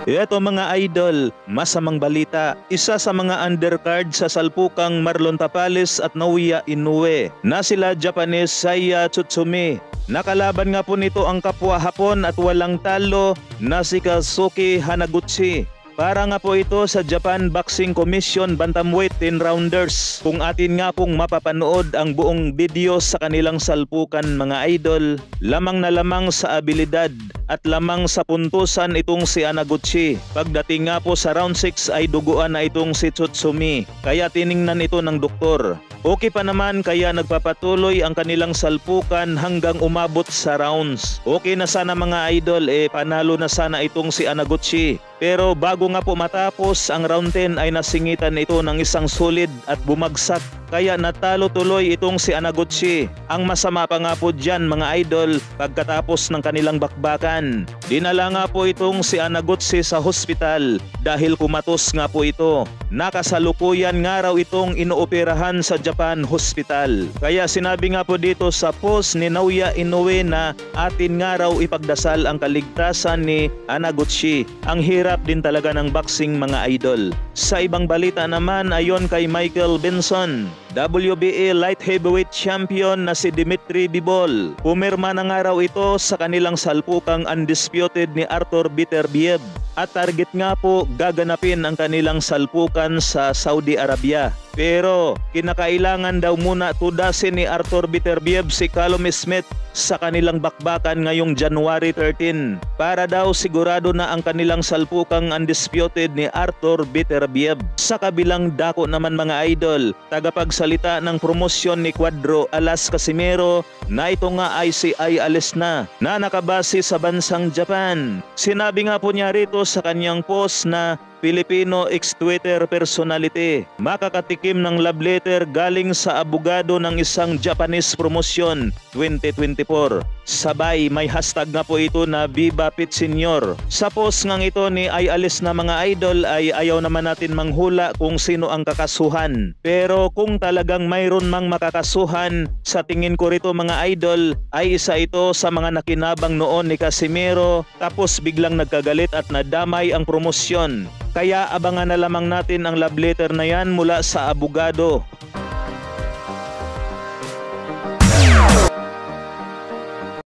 Ito mga idol, masamang balita. Isa sa mga undercard sa salpukang Marlon Tapales at Naoya Inoue na sila Japanese Saya Tsutsumi. Nakalaban nga po nito ang kapwa Hapon at walang talo na si Kazuki Hanaguchi. Para nga po ito sa Japan Boxing Commission Bantamweight 10-rounders. Kung atin nga pong mapapanood ang buong video sa kanilang salpukan mga idol, lamang na lamang sa abilidad at lamang sa puntusan itong si Hanaguchi. Pagdating nga po sa round 6 ay duguan na itong si Tsutsumi. Kaya tiningnan ito ng doktor. Okay pa naman kaya nagpapatuloy ang kanilang salpukan hanggang umabot sa rounds. Okay na sana mga idol, panalo na sana itong si Hanaguchi. Pero bago nga po matapos ang round 10 ay nasingitan ito ng isang solid at bumagsak. Kaya natalo tuloy itong si Hanaguchi. Ang masama pa nga po dyan mga idol, pagkatapos ng kanilang bakbakan, dinala nga po itong si Hanaguchi sa hospital dahil kumatos nga po ito. Nakasalukuyan nga raw itong inooperahan sa Japan Hospital. Kaya sinabi nga po dito sa post ni Naoya Inoue na atin nga raw ipagdasal ang kaligtasan ni Hanaguchi. Ang hirap din talaga ng boxing mga idol. Sa ibang balita naman ayon kay Michael Benson, WBA light heavyweight champion na si Dimitri Bivol. Pumirma na nga raw ito sa kanilang salpukang undisputed ni Artur Beterbiev. At target nga po gaganapin ang kanilang salpukan sa Saudi Arabia. Pero kinakailangan daw muna tudasin ni Artur Beterbiev si Callum Smith sa kanilang bakbakan ngayong January 13 para daw sigurado na ang kanilang salpukang undisputed ni Artur Beterbiev. Sa kabilang dako naman mga idol, tagapagsalita ng promosyon ni Cuadro Alas Casimero na ito nga ay si Ai Alesna na nakabase sa bansang Japan. Sinabi nga po niya rito sa kanyang post na Filipino ex-Twitter personality, makakatikim ng love letter galing sa abogado ng isang Japanese promotion 2024. Sabay may hashtag nga po ito na Viva Pit Senior. Sa post ngang ito ni Ai Alesna mga idol ay ayaw naman natin manghula kung sino ang kakasuhan. Pero kung talagang mayroon mang makakasuhan, sa tingin ko rito mga idol ay isa ito sa mga nakinabang noon ni Casimero tapos biglang nagkagalit at nadamay ang promosyon. Kaya abangan na lamang natin ang love letter na yan mula sa abogado.